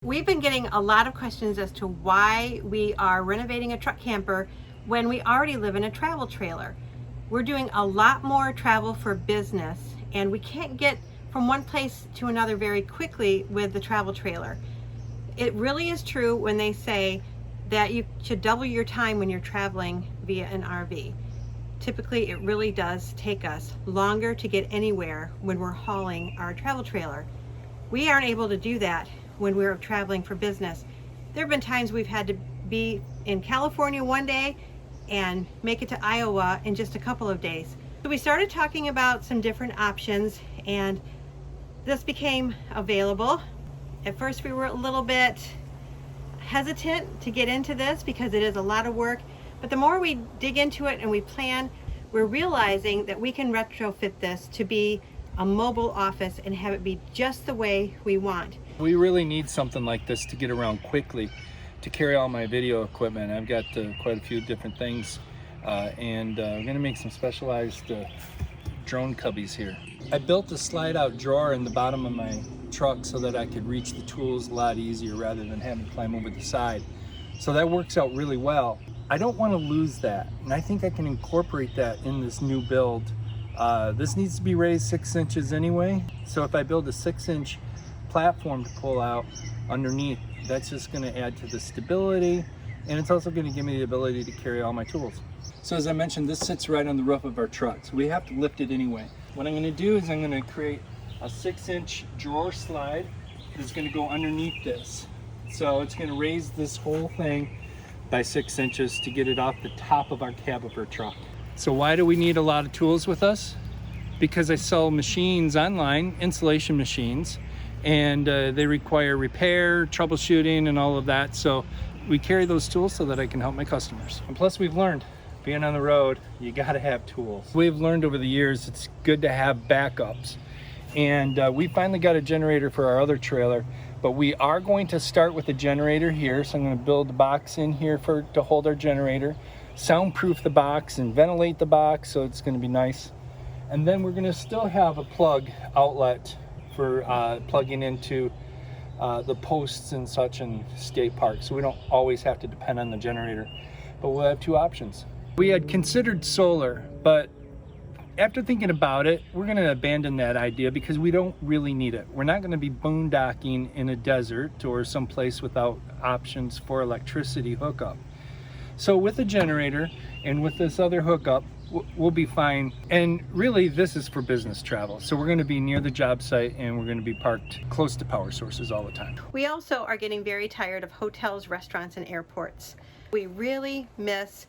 We've been getting a lot of questions as to why we are renovating a truck camper when we already live in a travel trailer. We're doing a lot more travel for business, and we can't get from one place to another very quickly with the travel trailer. It really is true when they say that you should double your time when you're traveling via an RV. Typically, it really does take us longer to get anywhere when we're hauling our travel trailer. We aren't able to do that when we're traveling for business. There have been times we've had to be in California one day and make it to Iowa in just a couple of days. So we started talking about some different options, and this became available. At first we were a little bit hesitant to get into this because it is a lot of work, but the more we dig into it and we plan, we're realizing that we can retrofit this to be a mobile office and have it be just the way we want. We really need something like this to get around quickly, to carry all my video equipment. I've got quite a few different things, and I'm gonna make some specialized drone cubbies here. I built a slide out drawer in the bottom of my truck so that I could reach the tools a lot easier rather than having to climb over the side. So that works out really well. I don't want to lose that, and I think I can incorporate that in this new build. This needs to be raised 6 inches anyway, so if I build a 6-inch platform to pull out underneath, that's just going to add to the stability, and it's also going to give me the ability to carry all my tools. So as I mentioned, this sits right on the roof of our truck, so we have to lift it anyway. What I'm going to do is I'm going to create a 6-inch drawer slide that's going to go underneath this. So it's going to raise this whole thing by 6 inches to get it off the top of our cab of our truck. So why do we need a lot of tools with us? Because I sell machines online, installation machines, and they require repair, troubleshooting, and all of that. So we carry those tools so that I can help my customers. And plus, we've learned, being on the road, you gotta have tools. We've learned over the years it's good to have backups. And we finally got a generator for our other trailer, but we are going to start with a generator here. So I'm gonna build a box in here to hold our generator, soundproof the box and ventilate the box, so it's gonna be nice. And then we're gonna still have a plug outlet for plugging into the posts and such in state parks, so we don't always have to depend on the generator, but we'll have two options. We had considered solar, but after thinking about it, we're going to abandon that idea because we don't really need it. We're not going to be boondocking in a desert or someplace without options for electricity hookup. So with a generator and with this other hookup, we'll be fine. And really, this is for business travel. So we're going to be near the job site, and we're going to be parked close to power sources all the time. We also are getting very tired of hotels, restaurants, and airports. We really miss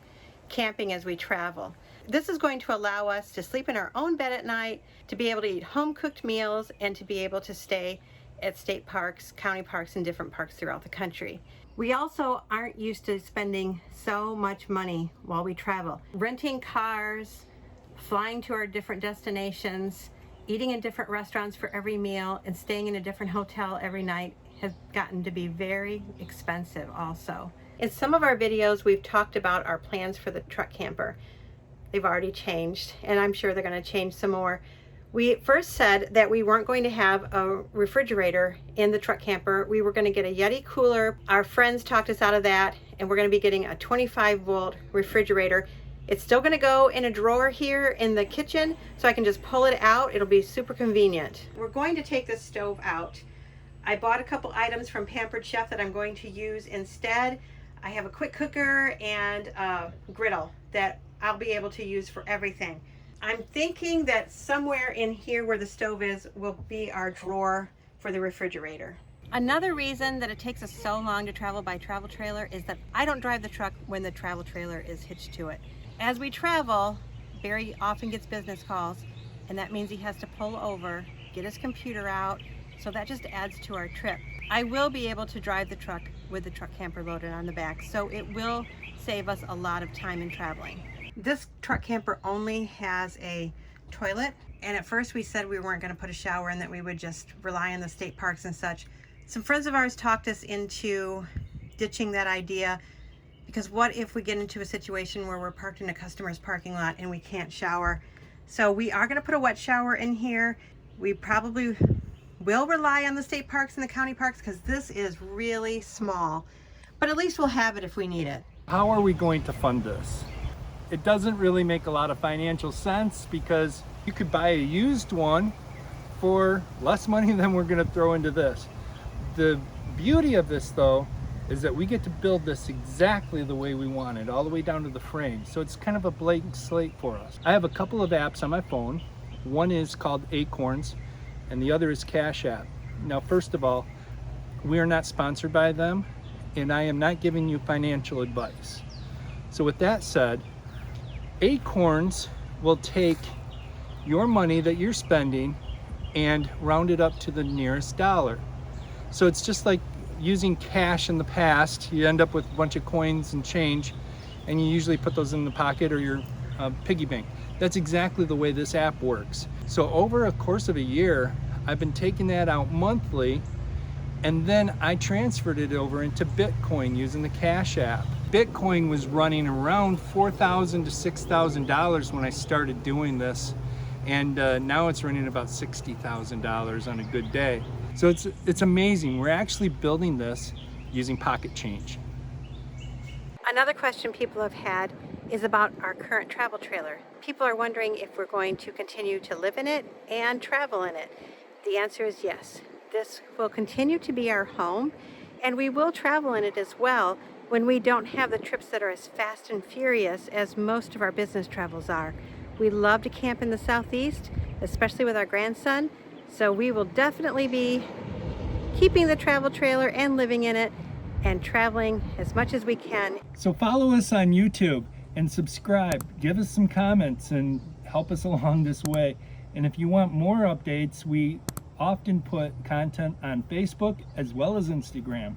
camping as we travel. This is going to allow us to sleep in our own bed at night, to be able to eat home-cooked meals, and to be able to stay at state parks, county parks, and different parks throughout the country. We also aren't used to spending so much money while we travel. Renting cars, flying to our different destinations, eating in different restaurants for every meal, and staying in a different hotel every night has gotten to be very expensive also. In some of our videos, we've talked about our plans for the truck camper. They've already changed, and I'm sure they're going to change some more. We first said that we weren't going to have a refrigerator in the truck camper. We were going to get a Yeti cooler. Our friends talked us out of that, and we're going to be getting a 25-volt refrigerator. It's still going to go in a drawer here in the kitchen, so I can just pull it out. It'll be super convenient. We're going to take this stove out. I bought a couple items from Pampered Chef that I'm going to use instead. I have a quick cooker and a griddle that I'll be able to use for everything. I'm thinking that somewhere in here where the stove is will be our drawer for the refrigerator. Another reason that it takes us so long to travel by travel trailer is that I don't drive the truck when the travel trailer is hitched to it. As we travel, Barry often gets business calls, and that means he has to pull over, get his computer out, so that just adds to our trip. I will be able to drive the truck with the truck camper loaded on the back, so it will save us a lot of time in traveling. This truck camper only has a toilet, and at first we said we weren't going to put a shower in, that we would just rely on the state parks and such. Some friends of ours talked us into ditching that idea, because what if we get into a situation where we're parked in a customer's parking lot and we can't shower? So we are going to put a wet shower in here. We probably will rely on the state parks and the county parks because this is really small, but at least we'll have it if we need it. How are we going to fund this? It doesn't really make a lot of financial sense because you could buy a used one for less money than we're going to throw into this. The beauty of this though is that we get to build this exactly the way we want it, all the way down to the frame. So it's kind of a blank slate for us. I have a couple of apps on my phone. One is called Acorns and the other is Cash App. Now, first of all, we are not sponsored by them and I am not giving you financial advice. So with that said, Acorns will take your money that you're spending and round it up to the nearest dollar. So it's just like using cash in the past. You end up with a bunch of coins and change, and you usually put those in the pocket or your piggy bank. That's exactly the way this app works. So over a course of a year, I've been taking that out monthly, and then I transferred it over into Bitcoin using the Cash App. Bitcoin was running around $4,000 to $6,000 when I started doing this, and now it's running about $60,000 on a good day. So it's amazing. We're actually building this using pocket change. Another question people have had is about our current travel trailer. People are wondering if we're going to continue to live in it and travel in it. The answer is yes. This will continue to be our home, and we will travel in it as well when we don't have the trips that are as fast and furious as most of our business travels are. We love to camp in the Southeast, especially with our grandson, so we will definitely be keeping the travel trailer and living in it and traveling as much as we can. So follow us on YouTube and subscribe. Give us some comments and help us along this way. And if you want more updates, we often put content on Facebook as well as Instagram.